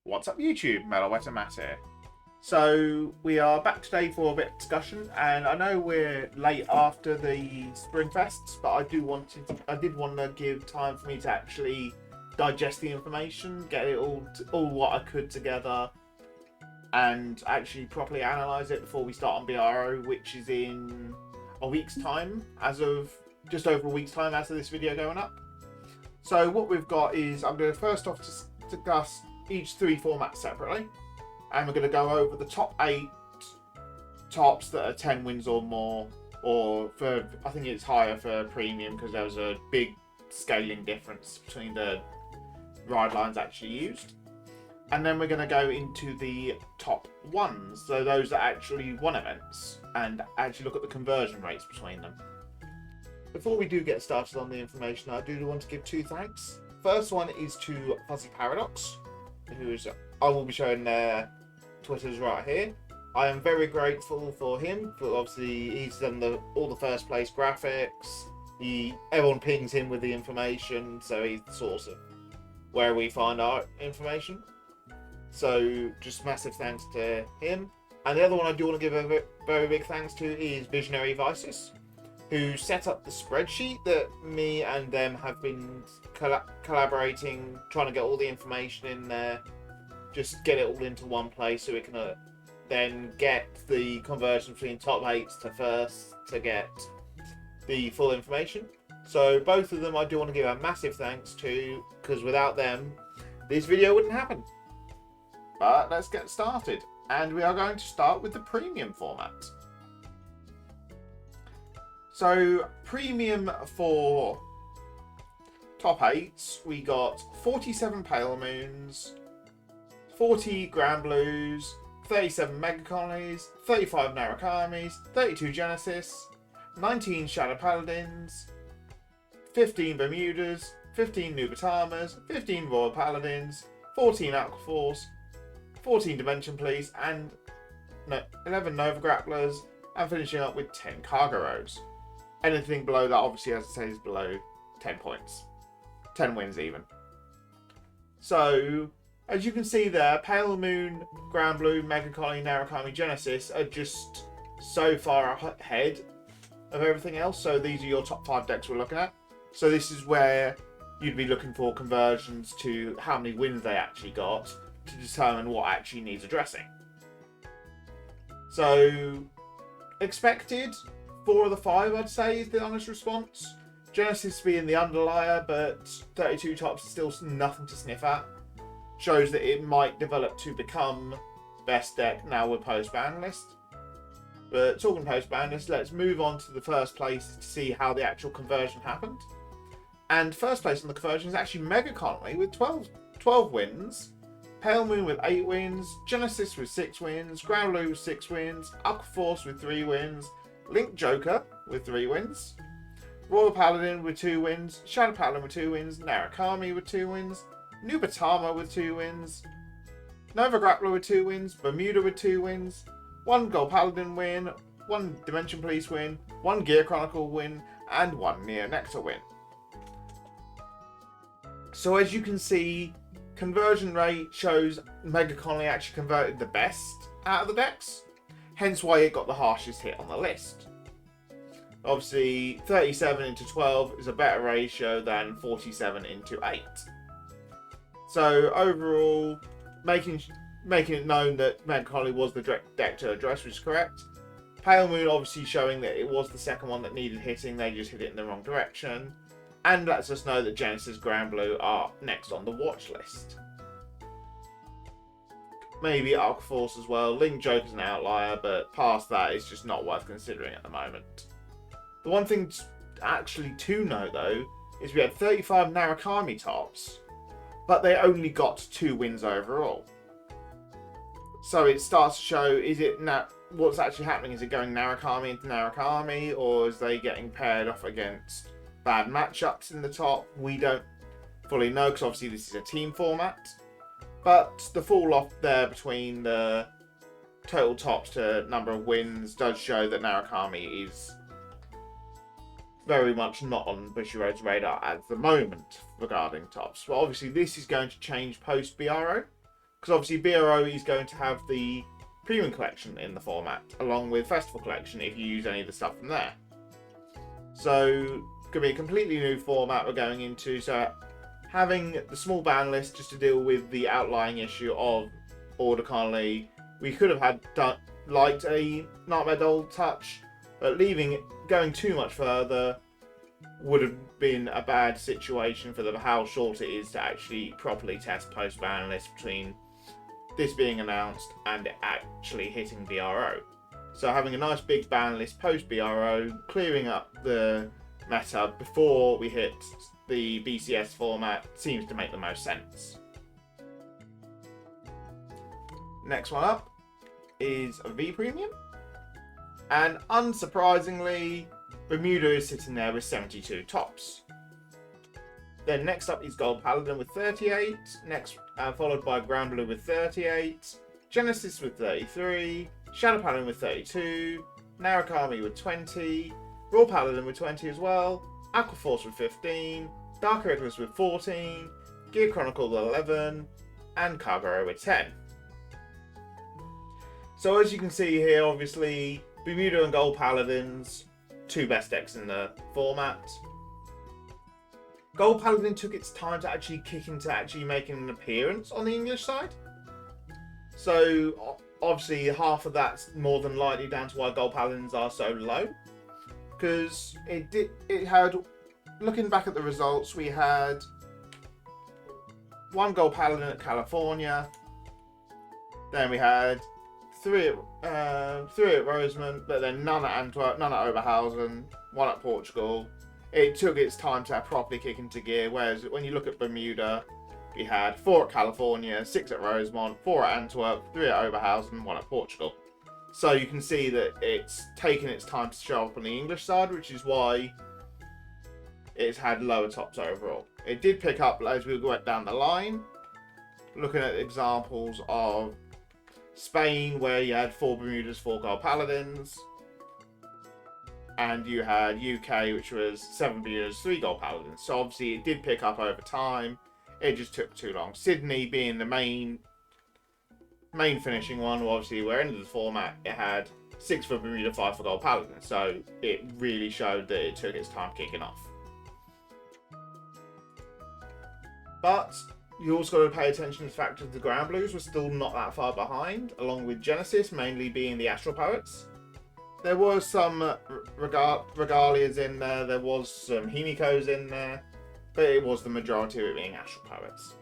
What's up YouTube, Metalwet and Matt here. So we are back today for a bit of discussion, and I know we're late after the Spring Fests, but I did want to give time for me to actually digest the information, get it all what I could together, and actually properly analyze it before we start on BRO, which is in a week's time, just over a week's time as of this video going up. So what we've got is, I'm going to first off discuss each three formats separately, and we're going to go over the top 8 tops that are 10 wins or more, or for, I think it's higher for premium because there was a big scaling difference between the ride lines actually used. And then we're going to go into the top ones, so those that actually won events, and actually look at the conversion rates between them. Before we do get started on the information, I do want to give 2 thanks. First one is to Fuzzy Paradox, I will be showing their Twitters right here. I am very grateful for him, for obviously he's done all the first place graphics. Everyone pings him with the information, so he's the source of where we find our information. So just massive thanks to him. And the other one I do want to give a very big thanks to is Visionary Vices, who set up the spreadsheet that me and them have been collaborating, trying to get all the information in there, just get it all into one place so we can then get the conversion between top 8s to first to get the full information. So both of them I do want to give a massive thanks to, because without them this video wouldn't happen. But let's get started, and we are going to start with the premium format. So premium for top 8s, we got 47 Pale Moons, 40 Grand Blues, 37 Mega Colonies, 35 Narakamis, 32 Genesis, 19 Shadow Paladins, 15 Bermudas, 15 Nubatamas, 15 Royal Paladins, 14 Aquaforce, 14 Dimension Police, and 11 Nova Grapplers, and finishing up with 10 Cargo Rows. Anything below that, obviously, as I say, is below 10 points. 10 wins even. So, as you can see there, Pale Moon, Grand Blue, Mega Colony, Narakami, Genesis are just so far ahead of everything else. So these are your top 5 decks we're looking at. So this is where you'd be looking for conversions to how many wins they actually got to determine what actually needs addressing. So, expected 4 of the 5, I'd say, is the honest response. Genesis being the underlier, but 32 tops is still nothing to sniff at. Shows that it might develop to become best deck now with post-ban list. But talking post-ban list, let's move on to the first place to see how the actual conversion happened. And first place on the conversion is actually Mega Colony with 12 wins. Pale Moon with 8 wins. Genesis with 6 wins. Ground Blue with 6 wins. Aquaforce with 3 wins. Link Joker with 3 wins. Royal Paladin with 2 wins. Shadow Paladin with 2 wins. Narakami with 2 wins. Nubatama with 2 wins. Nova Grappler with 2 wins. Bermuda with 2 wins. 1 Gold Paladin win. 1 Dimension Police win. 1 Gear Chronicle win. And 1 Neo Nectar win. So as you can see, conversion rate shows Mega Colony actually converted the best out of the decks. Hence why it got the harshest hit on the list. Obviously, 37 into 12 is a better ratio than 47 into 8. So overall, making it known that Mega Colony was the deck to address, which is correct. Pale Moon obviously showing that it was the second one that needed hitting, they just hit it in the wrong direction. And lets us know that Genesis, Grand Blue are next on the watch list. Maybe Aquaforce as well. Link Joker's an outlier, but past that, it's just not worth considering at the moment. The one thing actually to note, though, is we had 35 Narakami tops, but they only got 2 wins overall. So it starts to show, what's actually happening? Is it going Narakami into Narakami, or is they getting paired off against bad matchups in the top? We don't fully know, because obviously this is a team format. But the fall off there between the total tops to number of wins does show that Narakami is very much not on Bushiroad's radar at the moment regarding tops. But obviously this is going to change post BRO. because obviously BRO is going to have the Premium Collection in the format, along with Festival Collection if you use any of the stuff from there. So, going to be a completely new format we're going into. So, having the small ban list just to deal with the outlying issue of Order Colony, we could have had liked a Nightmare Doll touch, but going too much further would have been a bad situation for how short it is to actually properly test post-ban list between this being announced and it actually hitting BRO. So having a nice big ban list post-BRO, clearing up the meta before we hit the BCS format seems to make the most sense. Next one up is a V Premium. And unsurprisingly, Bermuda is sitting there with 72 tops. Then next up is Gold Paladin with 38, followed by Grand Blue with 38, Genesis with 33, Shadow Paladin with 32, Narukami with 20, Raw Paladin with 20 as well, Aquaforce with 15, Dark Regulars with 14, Gear Chronicle with 11, and Kagero with 10. So as you can see here, obviously, Bermuda and Gold Paladins, two best decks in the format. Gold Paladin took its time to actually kick into actually making an appearance on the English side. So obviously half of that's more than likely down to why Gold Paladins are so low. Because it had, looking back at the results, we had one Gold Paladin at California. Then we had three at Rosemont, but then none at Antwerp, none at Oberhausen, one at Portugal. It took its time to properly kick into gear, whereas when you look at Bermuda, we had 4 at California, 6 at Rosemont, 4 at Antwerp, 3 at Oberhausen, 1 at Portugal. So you can see that it's taken its time to show up on the English side, which is why it's had lower tops overall. It did pick up as we went down the line, looking at examples of Spain, where you had 4 Bermudas, 4 Gold Paladins, and you had UK, which was 7 Bermudas, 3 Gold Paladins. So obviously it did pick up over time. It just took too long. Sydney being the main finishing one, obviously we're into the format. It had 6 for Bermuda, 5 for Gold Paladin. So it really showed that it took its time kicking off. But you also got to pay attention to the fact that the Grand Blues were still not that far behind, along with Genesis mainly being the Astral Poets. There was some Regalias in there, there was some Himikos in there, but it was the majority of it being Astral Poets.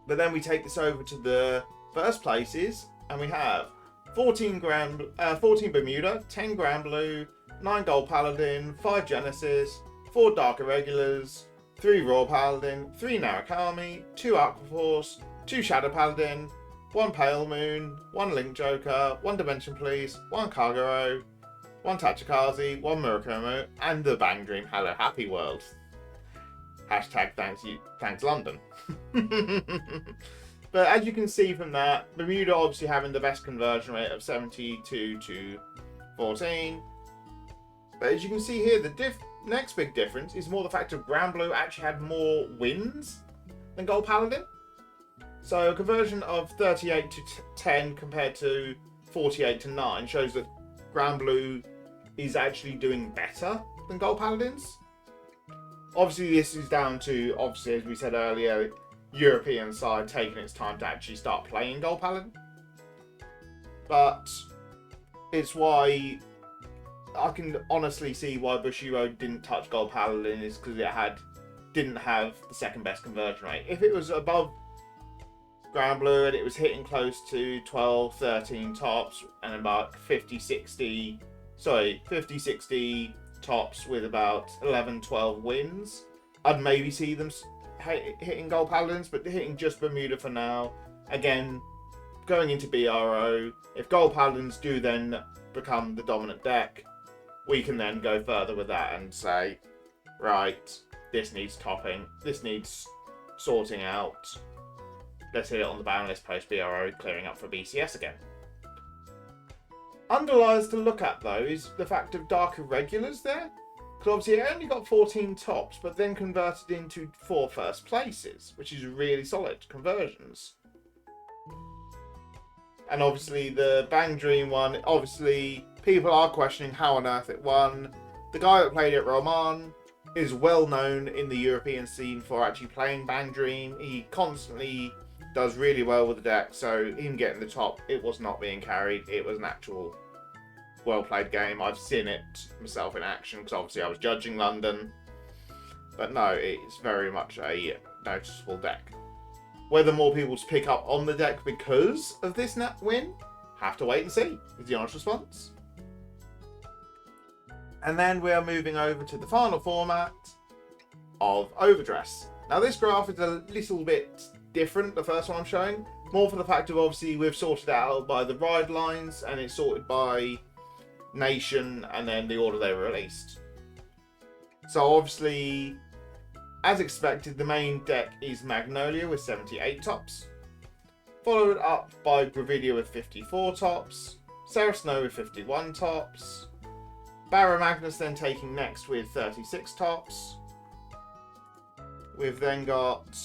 But then we take this over to the first places, and we have 14 Bermuda, 10 Grand Blue, 9 Gold Paladin, 5 Genesis, 4 Dark Irregulars, 3 Raw Paladin, 3 Narukami, 2 Aquaforce, 2 Shadow Paladin, 1 Pale Moon, 1 Link Joker, 1 Dimension Police, 1 Kagero, 1 Tachikaze, 1 Murakumo, and the Bang Dream Hello Happy World. Hashtag thanks London. But as you can see from that, Bermuda obviously having the best conversion rate of 72 to 14. But as you can see here, the next big difference is more the fact that Grand Blue actually had more wins than Gold Paladin. So a conversion of 38 to 10 compared to 48 to 9 shows that Grand Blue is actually doing better than Gold Paladins. Obviously this is down to, obviously as we said earlier, European side taking its time to actually start playing Gold Paladin. But it's why I can honestly see why Bushido didn't touch Gold Paladin is because it didn't have the second best conversion rate. If it was above Grand Blue and it was hitting close to 12, 13 tops and about 50, 60 tops with about 11, 12 wins, I'd maybe see them hitting Gold Paladins, but hitting just Bermuda for now. Again, going into BRO, if Gold Paladins do then become the dominant deck, we can then go further with that and say, right, this needs topping, this needs sorting out. Let's hit it on the ban list post BRO, clearing up for BCS again. Underliers to look at though is the fact of Dark Irregulars there. Because obviously it only got 14 tops, but then converted into 4 first places, which is really solid conversions. And obviously the Bang Dream one, obviously people are questioning how on earth it won. The guy that played it, Roman, is well known in the European scene for actually playing Bang Dream. He constantly does really well with the deck, so him getting the top, it was not being carried. It was an actual well-played game. I've seen it myself in action, because obviously I was judging London. But no, it's very much a noticeable deck. Whether more people pick up on the deck because of this win, have to wait and see, is the honest response. And then we are moving over to the final format of Overdress. Now this graph is a little bit different, the first one I'm showing. More for the fact of obviously we've sorted out by the ride lines, and it's sorted by nation and then the order they were released. So obviously, as expected, the main deck is Magnolia with 78 tops, followed up by Gravidia with 54 tops, Sarah Snow with 51 tops, Barra Magnus then taking next with 36 tops. We've then got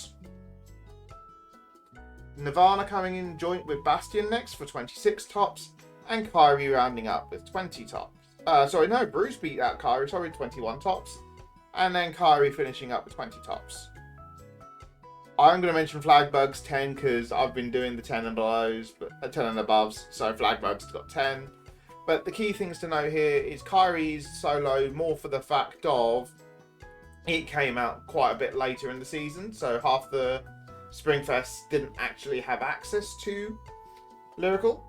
Nirvana coming in joint with Bastion next for 26 tops, and Kyrie rounding up with 20 tops. Bruce beat out Kyrie, 21 tops. And then Kyrie finishing up with 20 tops. I'm going to mention Flagbugs 10 because I've been doing the 10 and belows, but 10 and aboves, so Flagbugs has got 10. But the key things to note here is Kyrie's solo more for the fact of it came out quite a bit later in the season, so half the Springfest didn't actually have access to Lyrical.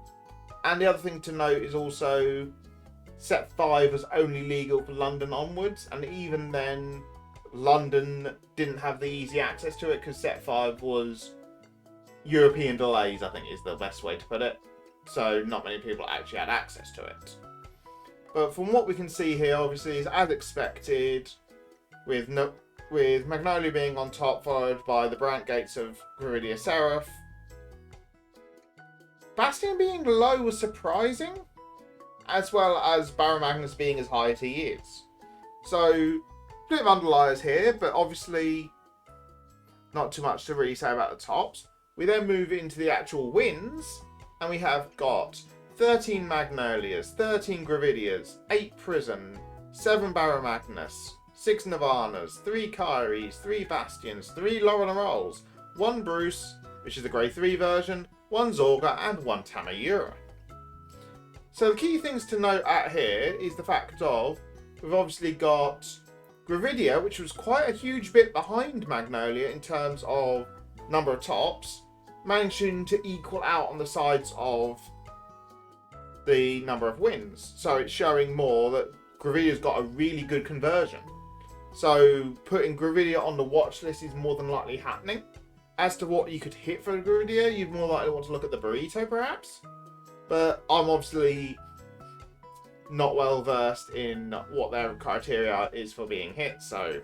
And the other thing to note is also Set 5 was only legal for London onwards, and even then London didn't have the easy access to it because Set 5 was European delays, I think is the best way to put it. So not many people actually had access to it. But from what we can see here, obviously, is as expected, with Magnolia being on top, followed by the Brant Gates of Gravidia Seraph. Bastion being low was surprising, as well as Barra Magnus being as high as he is. So, a bit of underliers here, but obviously not too much to really say about the tops. We then move into the actual wins, and we have got 13 Magnolias, 13 Gravidias, 8 Prison, 7 Barra Magnus, 6 Nirvanas, 3 Kyries, 3 Bastions, 3 Lauren Rolls, 1 Bruce, which is the Grade 3 version, 1 Zorga, and 1 Tamayura. So the key things to note at here is the fact of, we've obviously got Gravidia, which was quite a huge bit behind Magnolia in terms of number of tops, managing to equal out on the sides of the number of wins. So it's showing more that Gravidia's got a really good conversion. So putting Gravidia on the watch list is more than likely happening. As to what you could hit for Gravidia, you'd more likely want to look at the Burrito perhaps. But I'm obviously not well versed in what their criteria is for being hit, so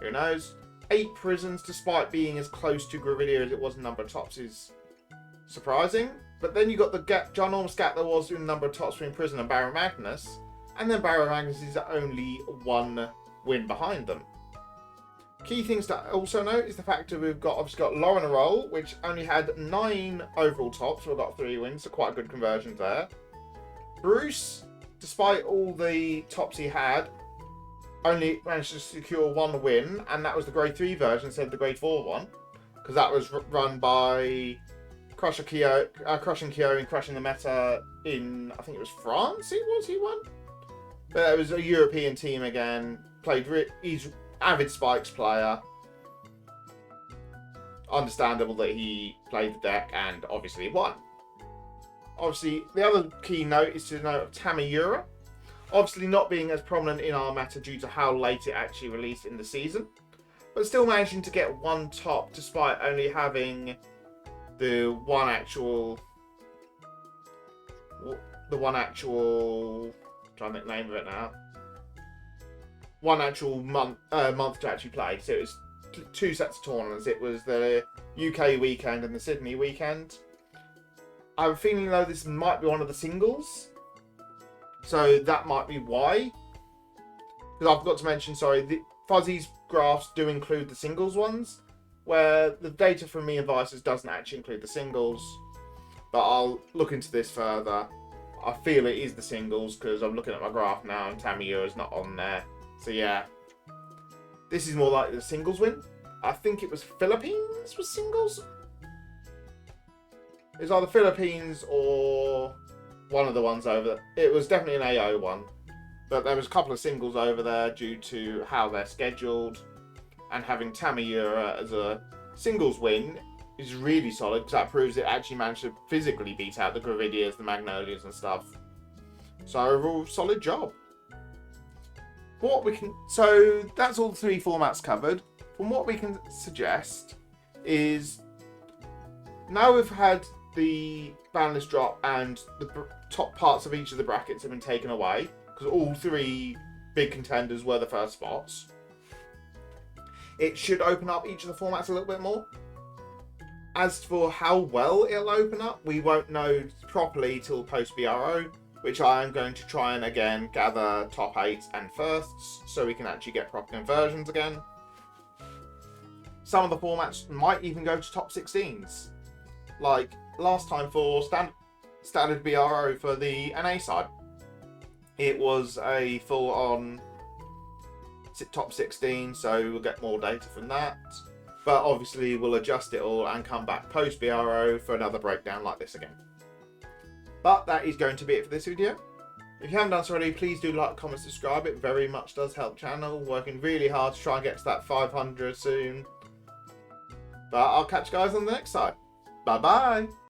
who knows. 8 prisons, despite being as close to Gravidia as it was in number of tops, is surprising. But then you got the ginormous gap there was in number of tops between Prison and Barra Magnus, and then Barra Magnus is only 1 win behind them. Key things to also note is the fact that we've obviously got Lauren Roll, which only had 9 overall tops, so we've got 3 wins, so quite a good conversion there. Bruce, despite all the tops he had, only managed to secure 1 win, and that was the Grade 3 version instead of the Grade 4 one, because that was run by crushing Kyo and crushing the meta in, I think it was France he won? But it was a European team again, he's avid Spikes player. Understandable that he played the deck and obviously won. Obviously, the other key note is to note Tamayura. Obviously not being as prominent in our meta due to how late it actually released in the season. But still managing to get 1 top despite only having the one actual... I'm trying to think the name of it now. 1 actual month to actually play. So it was 2 sets of tournaments. It was the UK weekend and the Sydney weekend. I have a feeling though this might be one of the singles. So that might be why. because I forgot to mention, sorry, the Fuzzy's graphs do include the singles ones, where the data from me and Vices doesn't actually include the singles. But I'll look into this further. I feel it is the singles because I'm looking at my graph now and Tamiya is not on there. So yeah, this is more like the singles win. I think it was Philippines was singles. It was either Philippines or one of the ones over there. It was definitely an AO one. But there was a couple of singles over there due to how they're scheduled. And having Tamiya as a singles win is really solid because that proves it actually managed to physically beat out the Gravidias, the Magnolias and stuff. So overall, solid job. So that's all the 3 formats covered. From what we can suggest is, now we've had the banlist drop and the top parts of each of the brackets have been taken away, because all 3 big contenders were the first spots. It should open up each of the formats a little bit more. As for how well it'll open up, we won't know properly till post-BRO, which I am going to try and again gather top 8 and firsts so we can actually get proper conversions again. Some of the formats might even go to top 16s. Like last time for standard BRO for the NA side. It was a full-on top 16, so we'll get more data from that. But obviously we'll adjust it all and come back post-BRO for another breakdown like this again. But that is going to be it for this video. If you haven't done so already, please do like, comment, subscribe. It very much does help the channel. Working really hard to try and get to that 500 soon. But I'll catch you guys on the next side. Bye bye!